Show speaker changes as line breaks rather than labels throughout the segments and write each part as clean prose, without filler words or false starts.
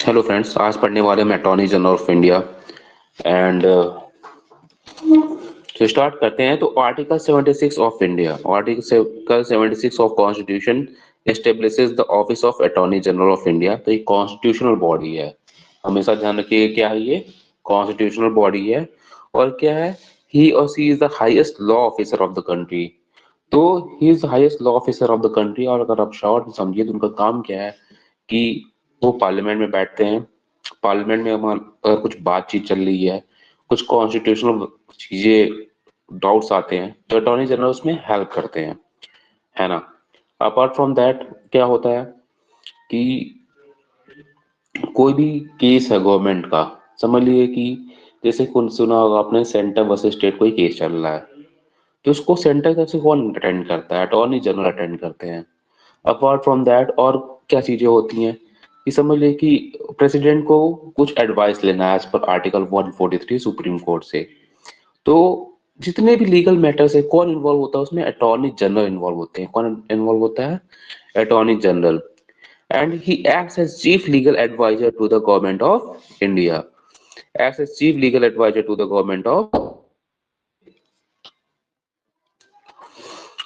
Hello friends, आज पढ़ने वाले हम attorney general of India and तो स्टार्ट करते हैं। तो article 76 of India, article 76 of constitution establishes the office of attorney general of India. तो ये कॉन्स्टिट्यूशनल बॉडी है, हमेशा ध्यान रखिए क्या है ये, कॉन्स्टिट्यूशनल बॉडी है। और क्या है, ही और C is the highest law officer of the country. तो he is the highest law officer of the country. और अगर आप शॉर्ट में समझिए तो उनका काम क्या है कि वो पार्लियामेंट में बैठते हैं। पार्लियामेंट में अगर कुछ बातचीत चल रही है, कुछ कॉन्स्टिट्यूशनल चीजें डाउट्स आते हैं, तो अटॉर्नी जनरल उसमें हेल्प करते हैं, है ना। अपार्ट फ्रॉम दैट क्या होता है कि कोई भी केस है गवर्नमेंट का, समझ लीजिए कि जैसे कौन सुना होगा आपने, सेंटर वर्सेस स्टेट कोई केस चल रहा है, तो उसको सेंटर तरफ से कौन अटेंड करता है? अटॉर्नी जनरल अटेंड करते हैं। अपार्ट फ्रॉम दैट और क्या चीजें होती हैं कि समझ लीजिए कि प्रेसिडेंट को कुछ एडवाइस लेना है as per article 143 supreme court से। तो जितने भी लीगल मैटर्स है, कौन इन्वॉल्व होता है उसमें? अटॉर्नी जनरल इन्वॉल्व होते हैं। कौन इन्वॉल्व होता है? Attorney general. And he acts as chief legal adviser to the government of India. Acts as chief legal adviser to the government of.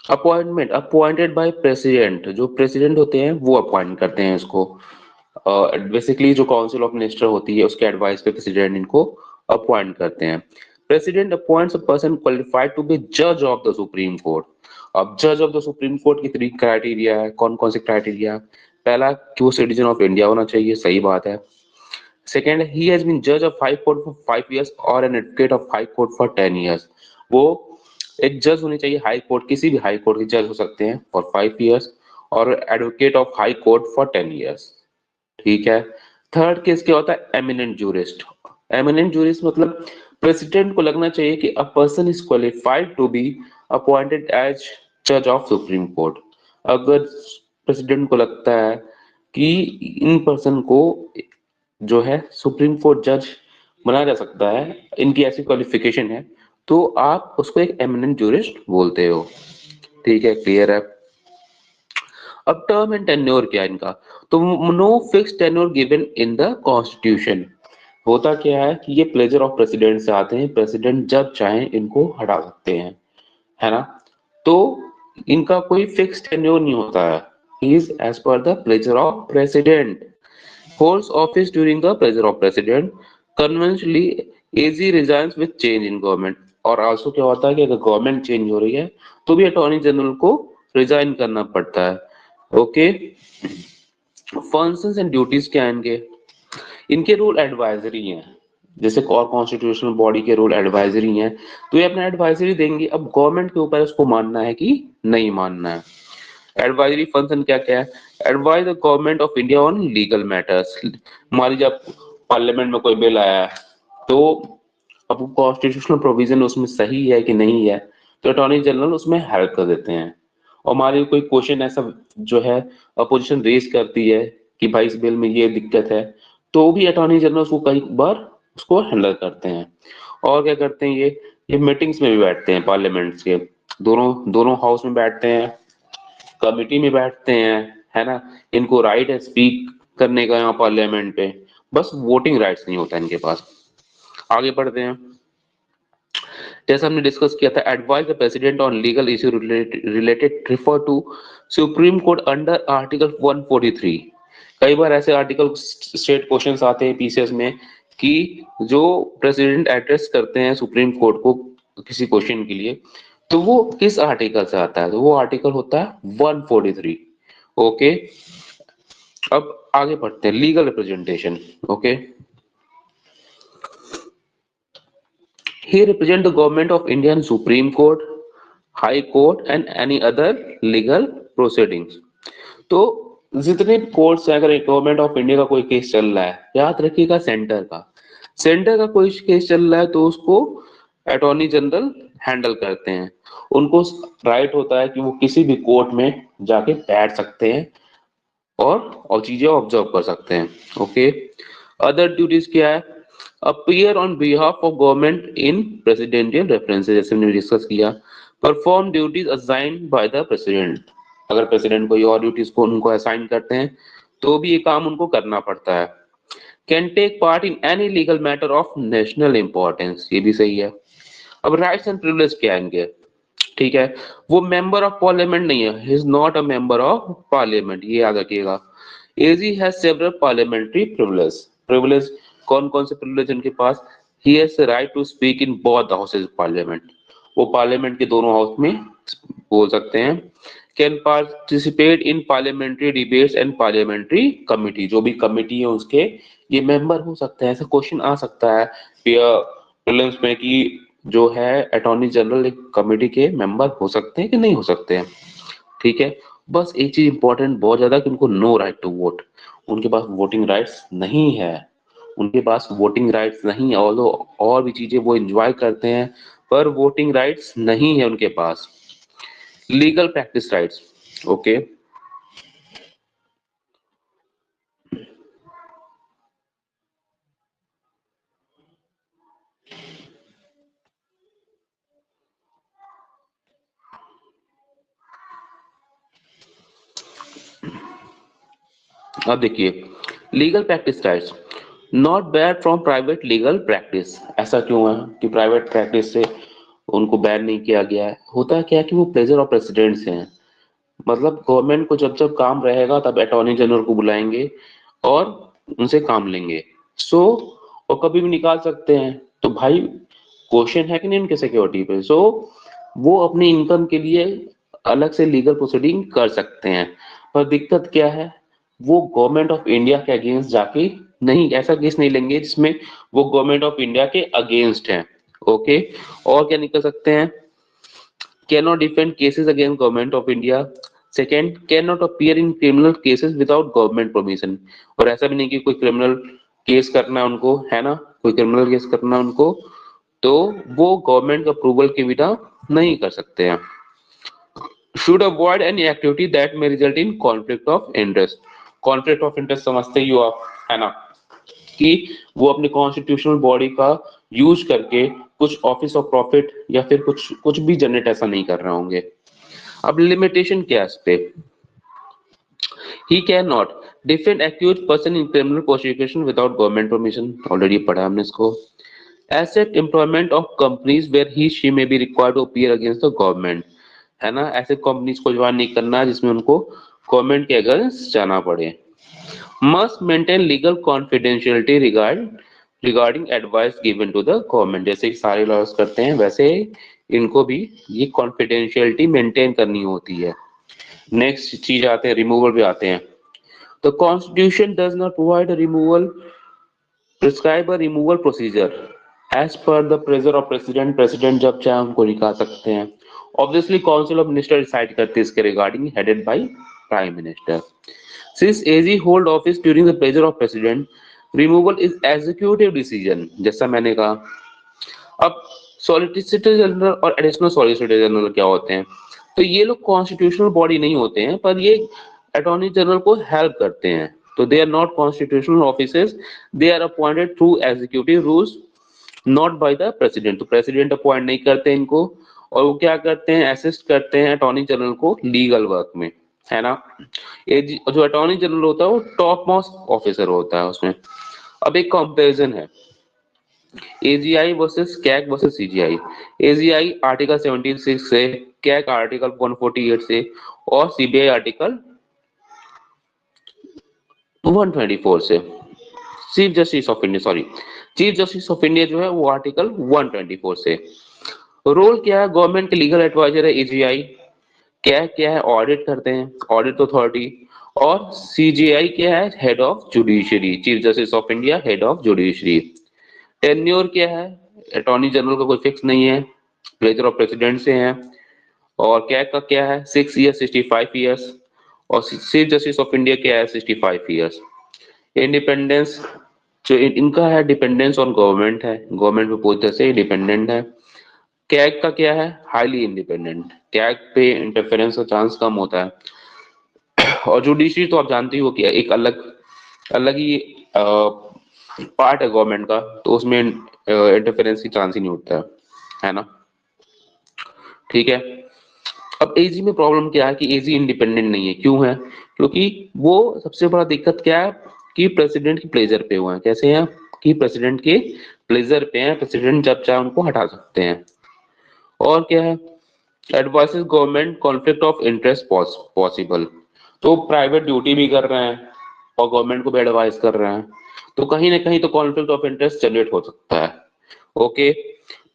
Appointment appointed by president, जो president होते हैं वो appoint करते हैं इसको। बेसिकली जो काउंसिल ऑफ मिनिस्टर होती है उसके एडवाइस पे प्रेसिडेंट इनको अपॉइंट करते हैं। President appoints a person qualified to be जज ऑफ द सुप्रीम कोर्ट। अब जज ऑफ द सुप्रीम कोर्ट की 3 क्राइटेरिया है। कौन कौन से क्राइटेरिया? पहला कि वो सिटीजन ऑफ इंडिया होना चाहिए, सही बात है। सेकेंड, ही हैज बीन जज of high court for 5 years और an advocate of high court for 10 years। वो एक जज होनी चाहिए हाई कोर्ट, किसी भी हाई कोर्ट के जज हो सकते हैं फॉर 5 years, और advocate of high court for 10 years। ठीक है। थर्ड केस क्या होता है? Eminent jurist. एमिनेंट जूरिस्ट मतलब प्रेसिडेंट को लगना चाहिए कि a person is qualified to be appointed as जज ऑफ सुप्रीम कोर्ट। अगर प्रेसिडेंट को लगता है कि इन पर्सन को जो है सुप्रीम कोर्ट जज बनाया जा सकता है, इनकी ऐसी क्वालिफिकेशन है, तो आप उसको एक एमिनेंट जूरिस्ट बोलते हो। ठीक है, क्लियर है। अब टर्म एंड टेन्योर क्या है इनका? तो no fix tenure given in the constitution. होता क्या है कि ये प्लेजर ऑफ प्रेसिडेंट से आते हैं, प्रेसिडेंट जब चाहे इनको हटा सकते हैं, है ना। तो इनका कोई फिक्स टेन्योर नहीं होता है। Is as per the pleasure of president, holds office during the pleasure of president। Conventionally AG resigns with change in government। और आल्सो क्या होता है कि अगर गवर्नमेंट चेंज हो रही है तो भी अटॉर्नी जनरल को रिजाइन करना पड़ता है। ओके। फंक्शंस एंड ड्यूटीज क्या है इनके? इनके रूल एडवाइजरी हैं, जैसे और कॉन्स्टिट्यूशनल बॉडी के रूल एडवाइजरी हैं, तो ये अपना एडवाइजरी देंगे। अब गवर्नमेंट के ऊपर उसको मानना है कि नहीं मानना है। एडवाइजरी फंक्शन क्या क्या है? Advise the government of India on legal matters. मान लीजिए अब पार्लियामेंट में कोई बिल आया है, तो अब कॉन्स्टिट्यूशनल प्रोविजन उसमें सही है कि नहीं है, तो अटॉर्नी जनरल उसमें हेल्प कर देते हैं। और मान लीजिए कोई क्वेश्चन ऐसा जो है अपोजिशन रेज करती है कि भाई इस बिल में ये दिक्कत है, तो भी अटॉर्नी जनरल उसको कई बार उसको हैंडल करते हैं। और क्या करते हैं ये मीटिंग्स में भी बैठते हैं पार्लियामेंट के, दोनों दोनों हाउस में बैठते हैं, कमिटी में बैठते हैं, है ना। इनको राइट है स्पीक करने का यहाँ पार्लियामेंट पे, बस वोटिंग राइट्स नहीं होता इनके पास। आगे बढ़ते हैं। जैसे हमने डिस्कस किया था, advise the president on legal issue related refer to Supreme Court under article 143। कई बार ऐसे आर्टिकल स्टेट क्वेश्चंस आते हैं पीसीएस में कि जो प्रेसिडेंट एड्रेस करते हैं सुप्रीम कोर्ट को किसी क्वेश्चन के लिए, तो वो किस आर्टिकल से आता है? तो वो आर्टिकल होता है 143। ओके। अब आगे बढ़ते हैं, legal representation. Okay. He represent the government of India in Supreme Court, High Court and any other legal proceedings। तो जितने कोर्ट्स हैं, अगर गवर्नमेंट ऑफ इंडिया का कोई केस चल रहा है, याद रखिएगा सेंटर का कोई केस चल रहा है तो उसको अटॉर्नी जनरल हैंडल करते हैं। उनको राइट होता है कि वो किसी भी कोर्ट में जाके बैठ सकते हैं और चीजें ऑब्जर्व कर सकते हैं। ओके। अदर ड्यूटीज क्या है? Appear on behalf of government in presidential references, जैसे हमने डिस्कस किया। Perform duties assigned bye the president. अगर प्रेसिडेंट कोई और ड्यूटीज को उनको असाइन करते हैं तो भी ये काम उनको करना पड़ता है। Can take part in any legal matter of national importance, ये भी सही है। अब राइट्स एंड प्रिविलेज क्या है इनके, ठीक है। वो मेंबर ऑफ पार्लियामेंट नहीं है, he is not a member of parliament, ये याद रखिएगा। AG has several parliamentary privilege. Privilege कौन कौन से प्रिविलेज उनके पास, he has the right to speak in both the houses of parliament, वो पार्लियामेंट के दोनों हाउस में बोल सकते हैं। Can participate in parliamentary debates and parliamentary committee, जो भी कमिटी है उसके ये मेंबर हो सकते हैं। ऐसा क्वेश्चन आ सकता है प्रीलिम्स में कि जो है अटॉर्नी जनरल एक कमेटी के मेंबर हो सकते हैं कि नहीं हो सकते हैं, ठीक है। बस एक चीज इंपॉर्टेंट बहुत ज्यादा कि उनको नो राइट टू वोट, उनके पास वोटिंग राइट्स नहीं है, उनके पास वोटिंग राइट्स नहीं है। और भी चीजें वो एंजॉय करते हैं पर वोटिंग राइट्स नहीं है उनके पास। Legal practice rights, okay. अब देखिए legal practice rights, not bad from private legal practice. ऐसा क्यों है कि प्राइवेट प्रैक्टिस से उनको बैन नहीं किया गया है? होता है क्या है कि वो प्लेजर ऑफ प्रेसिडेंट से हैं, मतलब गवर्नमेंट को जब जब काम रहेगा तब अटॉर्नी जनरल को बुलाएंगे और उनसे काम लेंगे। सो और कभी भी निकाल सकते हैं, तो भाई क्वेश्चन है कि नहीं उनके सिक्योरिटी पे। सो वो अपनी इनकम के लिए अलग से लीगल प्रोसीडिंग कर सकते हैं। पर दिक्कत क्या है, वो गवर्नमेंट ऑफ इंडिया के अगेंस्ट जाके नहीं, ऐसा केस नहीं लेंगे जिसमें वो गवर्नमेंट ऑफ इंडिया के अगेंस्ट हैं, ओके। और क्या निकल सकते हैं, cannot defend cases against government of India। Second, cannot appear in criminal cases without government permission। और ऐसा भी नहीं कि कोई क्रिमिनल केस करना है उनको, है ना, कोई क्रिमिनल केस करना है उनको तो वो गवर्नमेंट के अप्रूवल के बिना नहीं कर सकते हैं। Should avoid any activity that may result in conflict of interest. Conflict of interest समझते ही हो आप, है ना, कि वो अपने कॉन्स्टिट्यूशनल बॉडी का यूज करके कुछ ऑफिस ऑफ प्रॉफिट या फिर कुछ कुछ भी जनरेट ऐसा नहीं कर रहे होंगे। अब लिमिटेशन क्या है इस पे, he can not defend accused person in criminal prosecution without government permission, already पढ़ा हमने इसको। Asset employment of companies where he she may be required to appear against the government, है ना, ऐसे कंपनीज को ज्वाइन नहीं करना जिसमें उनको गवर्नमेंट के अगेंस्ट जाना पड़े। Must maintain legal confidentiality regarding advice given to the government, जैसे कि सारे लॉयर्स करते हैं वैसे इनको भी ये कॉन्फिडेंशियलिटी मेंटेन करनी होती है। नेक्स्ट चीज आते हैं रिमूवल पे आते हैं। The constitution does not provide removal, prescribe a removal procedure as per the pleasure of president. President जब चाहे उनको निकाल सकते हैं। Obviously council of minister decide करते हैं इसके regarding, headed by prime minister. Since AG hold office during the pleasure of president, removal is executive decision, जैसा मैंने कहा। अब सॉलिसिटर जनरल और एडिशनल सॉलिसिटर जनरल क्या होते हैं, तो ये लोग कॉन्स्टिट्यूशनल बॉडी नहीं होते हैं पर ये अटॉर्नी जनरल को हेल्प करते हैं। तो they are not constitutional officers, they are appointed through executive rules not by the president. तो प्रेसिडेंट अपॉइंट नहीं करते इनको, और वो क्या करते हैं, असिस्ट करते हैं अटॉर्नी जनरल को लीगल वर्क में, है ना। जो अटॉर्नी जनरल होता है वो टॉप मोस्ट ऑफिसर होता है उसमें। अब एक कंपैरिजन है AGI versus CAG versus CGI. AGI article 76 से, कैग आर्टिकल 148 से और सीबीआई आर्टिकल 124 से। Chief justice of India, sorry, chief justice of India जो है वो आर्टिकल 124 से। रोल क्या है, गवर्नमेंट के लीगल एडवाइजर है एजीआई। क्या है, ऑडिट करते हैं, ऑडिट अथॉरिटी। और सीजीआई क्या है, head of judiciary, chief justice of India head of judiciary. Tenure क्या है, अटॉर्नी जनरल का कोई फिक्स नहीं है, प्लेजर ऑफ प्रेसिडेंट से है। और कैग का क्या है, 6 ईयर्स 65 ईयर्स। और चीफ जस्टिस ऑफ इंडिया क्या है, 65 ईयर्स। इंडिपेंडेंस जो इनका है, डिपेंडेंस ऑन गवर्नमेंट है, गवर्नमेंट पे पूरी तरह से डिपेंडेंट है। कैग का क्या है, हाईली इंडिपेंडेंट, कैग पे इंटरफेरेंस का चांस कम होता है। और जुडिशरी तो आप जानते ही हो कि एक अलग अलग ही पार्ट है गवर्नमेंट का, तो उसमें इंटरफेरेंस की चांस ही नहीं होता है ना, ठीक है। अब एजी में प्रॉब्लम क्या है कि एजी इंडिपेंडेंट नहीं है। क्यों है? क्योंकि वो सबसे बड़ा दिक्कत क्या है कि प्रेसिडेंट के प्लेजर पे हुआ है। कैसे हैं कि प्रेसिडेंट के प्लेजर पे हैं, प्रेसिडेंट जब चाहे उनको हटा सकते हैं। और क्या है? Advices government conflict of interest possible. तो प्राइवेट ड्यूटी भी कर रहे हैं और गवर्नमेंट को भी एडवाइस कर रहे हैं, तो कहीं ना कहीं तो कॉन्फ्लिक्ट ऑफ इंटरेस्ट जनरेट हो सकता है। Okay.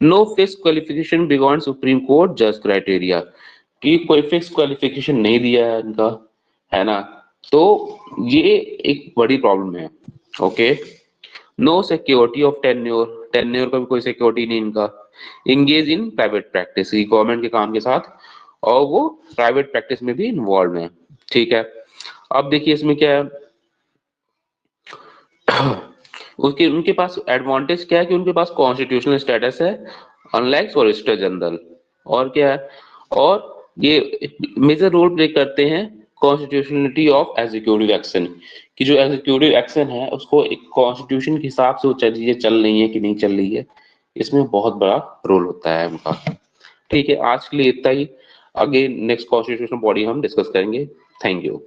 No fix qualification beyond Supreme Court जज क्राइटेरिया, कि कोई फिक्स क्वालिफिकेशन नहीं दिया है इनका, है ना, तो ये एक बड़ी प्रॉब्लम है। Okay. No security of tenure, tenure का भी कोई सिक्योरिटी नहीं इनका। Engage in private practice, government के काम के साथ, और वो प्राइवेट प्रैक्टिस में भी इन्वॉल्व है। ठीक है। अब देखिए इसमें क्या है, उसके उनके पास एडवांटेज क्या है कि उनके पास कॉन्स्टिट्यूशनल स्टेटस है अनलाइक सॉलिसिटर जनरल। और क्या है, और ये मेजर रोल प्ले करते हैं कॉन्स्टिट्यूशनलिटी ऑफ एग्जीक्यूटिव एक्शन, कि जो एग्जीक्यूटिव एक्शन है उसको एक कॉन्स्टिट्यूशन के हिसाब से वो चीजें चल रही है कि नहीं चल रही है, इसमें बहुत बड़ा रोल होता है उनका। ठीक है, आज के लिए इतना ही। आगे नेक्स्ट कॉन्स्टिट्यूशनल बॉडी हम डिस्कस करेंगे। Thank you.